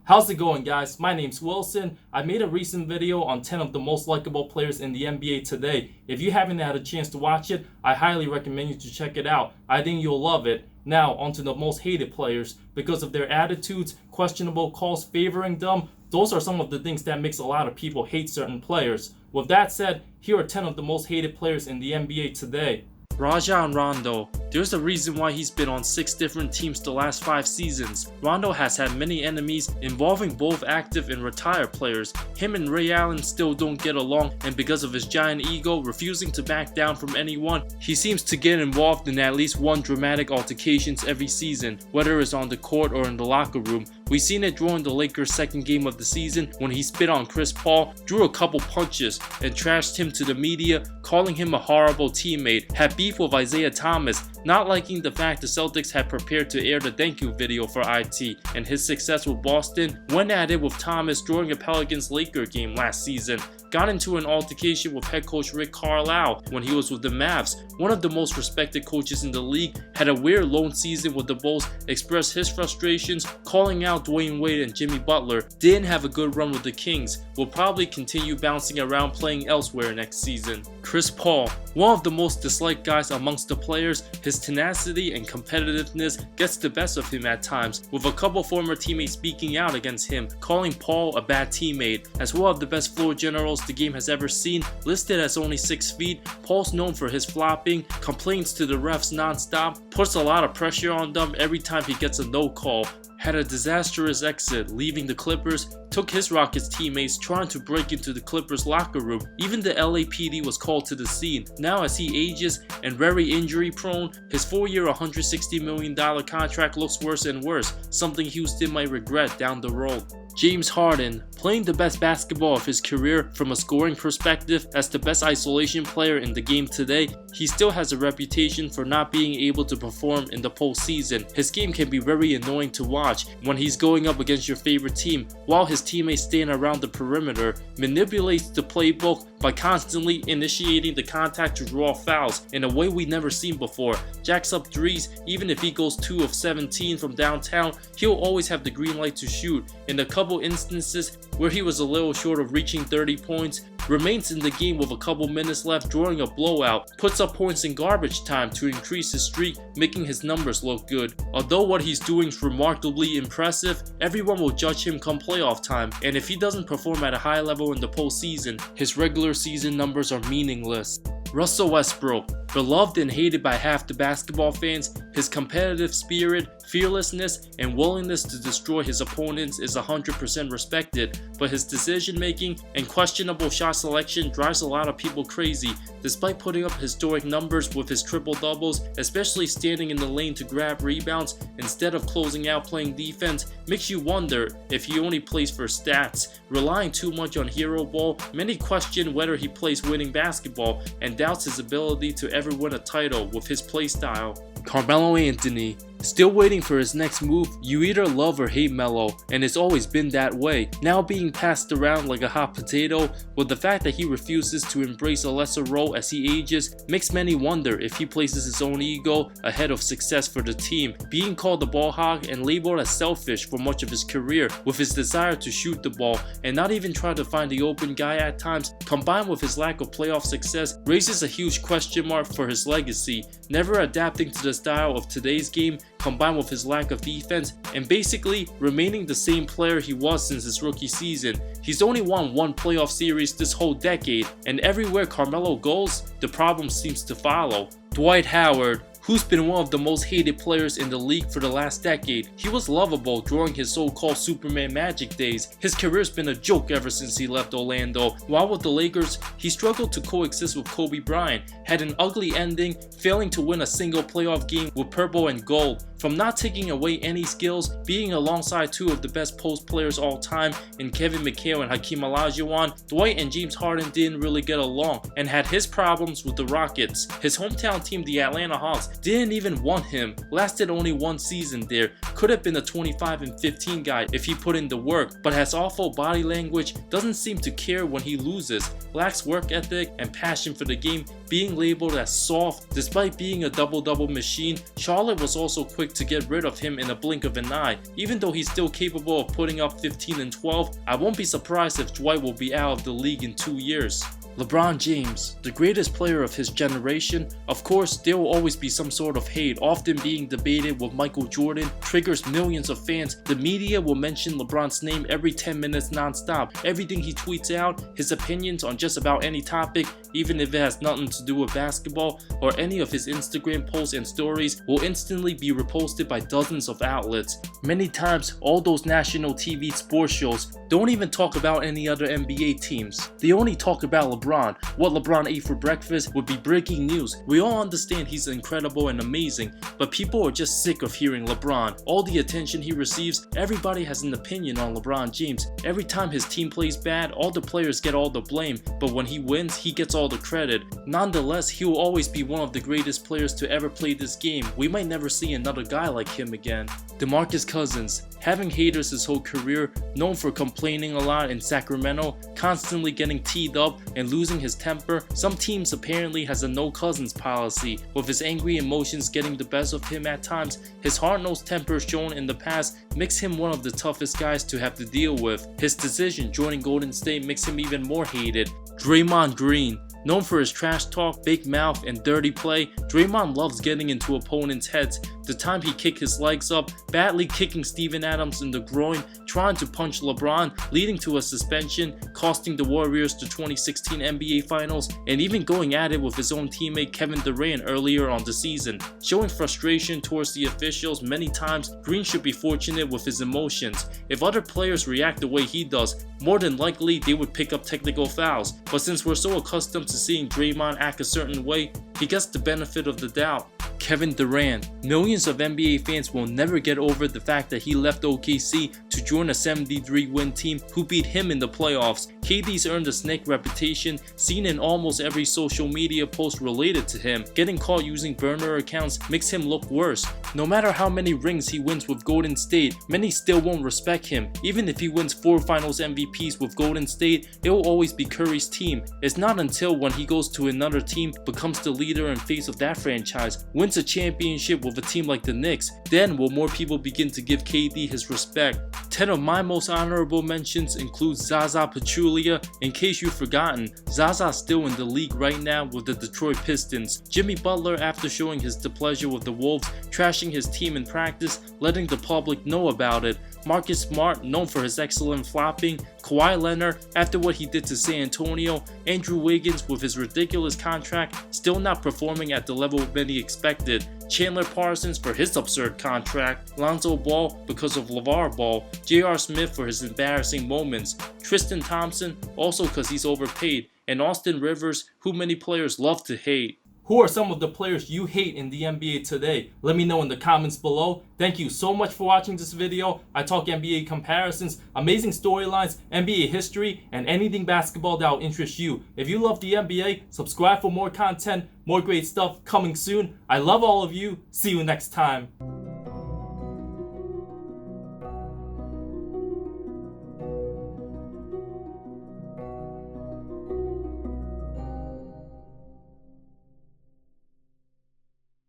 How's it going, guys? My name's Wilson. I made a recent video on 10 of the most likable players in the NBA today. If you haven't had a chance to watch it, I highly recommend you to check it out. I think you'll love it. Now, onto the most hated players. Because of their attitudes, questionable calls favoring them, those are some of the things that makes a lot of people hate certain players. With that said, here are 10 of the most hated players in the NBA today. Rajon Rondo. There's a reason why he's been on 6 different teams the last 5 seasons. Rondo has had many enemies involving both active and retired players. Him and Ray Allen still don't get along, and because of his giant ego refusing to back down from anyone, he seems to get involved in at least one dramatic altercations every season, whether it's on the court or in the locker room. We've seen it during the Lakers' second game of the season when he spit on Chris Paul, drew a couple punches, and trashed him to the media, calling him a horrible teammate, had beef with Isaiah Thomas, not liking the fact the Celtics had prepared to air the thank you video for IT, and his success with Boston, went at it with Thomas during a Pelicans-Lakers game last season, got into an altercation with head coach Rick Carlisle when he was with the Mavs, one of the most respected coaches in the league, had a weird lone season with the Bulls, expressed his frustrations, calling out Dwayne Wade and Jimmy Butler, didn't have a good run with the Kings, will probably continue bouncing around playing elsewhere next season. Chris Paul, one of the most disliked guys amongst the players, his tenacity and competitiveness gets the best of him at times, with a couple former teammates speaking out against him, calling Paul a bad teammate. As one of the best floor generals the game has ever seen, listed as only 6 feet, Paul's known for his flopping, complains to the refs non-stop, puts a lot of pressure on them every time he gets a no call, had a disastrous exit, leaving the Clippers, took his Rockets teammates trying to break into the Clippers locker room. Even the LAPD was called to the scene. Now as he ages and very injury prone, his 4-year $160 million contract looks worse and worse, something Houston might regret down the road. James Harden, playing the best basketball of his career from a scoring perspective as the best isolation player in the game today, he still has a reputation for not being able to perform in the postseason. His game can be very annoying to watch when he's going up against your favorite team, while his teammates stand around the perimeter, manipulates the playbook by constantly initiating the contact to draw fouls in a way we've never seen before, jacks up threes. Even if he goes 2 of 17 from downtown, he'll always have the green light to shoot. In a couple instances where he was a little short of reaching 30 points, remains in the game with a couple minutes left drawing a blowout, puts up points in garbage time to increase his streak, making his numbers look good. Although what he's doing is remarkably impressive, everyone will judge him come playoff time, and if he doesn't perform at a high level in the postseason, his regular season numbers are meaningless. Russell Westbrook, beloved and hated by half the basketball fans, his competitive spirit, fearlessness, and willingness to destroy his opponents is 100% respected, but his decision making and questionable shot selection drives a lot of people crazy. Despite putting up historic numbers with his triple doubles, especially standing in the lane to grab rebounds instead of closing out playing defense, makes you wonder if he only plays for stats. Relying too much on hero ball, many question whether he plays winning basketball and doubts his ability to ever win a title with his play style. Carmelo Anthony, still waiting for his next move. You either love or hate Melo, and it's always been that way. Now being passed around like a hot potato, with the fact that he refuses to embrace a lesser role as he ages, makes many wonder if he places his own ego ahead of success for the team. Being called the ball hog and labeled as selfish for much of his career, with his desire to shoot the ball and not even try to find the open guy at times, combined with his lack of playoff success, raises a huge question mark for his legacy. Never adapting to the style of today's game, combined with his lack of defense, and basically remaining the same player he was since his rookie season. He's only won 1 playoff series this whole decade, and everywhere Carmelo goes, the problem seems to follow. Dwight Howard, who's been one of the most hated players in the league for the last decade. He was lovable during his so-called Superman Magic days. His career's been a joke ever since he left Orlando. While with the Lakers, he struggled to coexist with Kobe Bryant, had an ugly ending, failing to win a single playoff game with purple and gold. From not taking away any skills, being alongside 2 of the best post players all time in Kevin McHale and Hakeem Olajuwon, Dwight and James Harden didn't really get along and had his problems with the Rockets. His hometown team, the Atlanta Hawks, didn't even want him, lasted only 1 season there, could have been a 25 and 15 guy if he put in the work, but has awful body language, doesn't seem to care when he loses, lacks work ethic and passion for the game, being labeled as soft. Despite being a double-double machine, Charlotte was also quick quick to get rid of him in a blink of an eye. Even though he's still capable of putting up 15 and 12, I won't be surprised if Dwight will be out of the league in 2 years. LeBron James, the greatest player of his generation. Of course, there will always be some sort of hate, often being debated with Michael Jordan, triggers millions of fans. The media will mention LeBron's name every 10 minutes non-stop. Everything he tweets out, his opinions on just about any topic, even if it has nothing to do with basketball, or any of his Instagram posts and stories will instantly be reposted by dozens of outlets. Many times, all those national TV sports shows don't even talk about any other NBA teams. They only talk about LeBron. What LeBron ate for breakfast would be breaking news. We all understand he's incredible and amazing, but people are just sick of hearing LeBron. All the attention he receives, everybody has an opinion on LeBron James. Every time his team plays bad, all the players get all the blame, but when he wins, he gets all the credit. Nonetheless, he will always be one of the greatest players to ever play this game. We might never see another guy like him again. DeMarcus Cousins, having haters his whole career, known for complaining a lot in Sacramento, constantly getting teed up and losing his temper. Some teams apparently has a no Cousins policy, with his angry emotions getting the best of him at times. His hard-nosed temper shown in the past makes him one of the toughest guys to have to deal with. His decision joining Golden State makes him even more hated. Draymond Green, known for his trash talk, big mouth, and dirty play, Draymond loves getting into opponents' heads. The time he kicked his legs up, badly kicking Steven Adams in the groin, trying to punch LeBron, leading to a suspension, costing the Warriors the 2016 NBA Finals, and even going at it with his own teammate Kevin Durant earlier on the season. Showing frustration towards the officials many times, Green should be fortunate with his emotions. If other players react the way he does, more than likely they would pick up technical fouls. But since we're so accustomed to seeing Draymond act a certain way, he gets the benefit of the doubt. Kevin Durant. Millions of NBA fans will never get over the fact that he left OKC to join a 73-win team who beat him in the playoffs. KD's earned a snake reputation, seen in almost every social media post related to him. Getting caught using burner accounts makes him look worse. No matter how many rings he wins with Golden State, many still won't respect him. Even if he wins 4 Finals MVPs with Golden State, it will always be Curry's team. It's not until when he goes to another team, becomes the leader and face of that franchise, wins a championship with a team like the Knicks, then will more people begin to give KD his respect. 10 of my most honorable mentions include Zaza Pachulia. In case you've forgotten, Zaza's still in the league right now with the Detroit Pistons. Jimmy Butler, after showing his displeasure with the Wolves, trashing his team in practice, letting the public know about it. Marcus Smart, known for his excellent flopping. Kawhi Leonard, after what he did to San Antonio. Andrew Wiggins, with his ridiculous contract, still not performing at the level many expected. Chandler Parsons for his absurd contract. Lonzo Ball because of LeVar Ball. J.R. Smith for his embarrassing moments. Tristan Thompson, also because he's overpaid. And Austin Rivers, who many players love to hate. Who are some of the players you hate in the NBA today? Let me know in the comments below. Thank you so much for watching this video. I talk NBA comparisons, amazing storylines, NBA history, and anything basketball that will interest you. If you love the NBA, subscribe for more content, more great stuff coming soon. I love all of you. See you next time.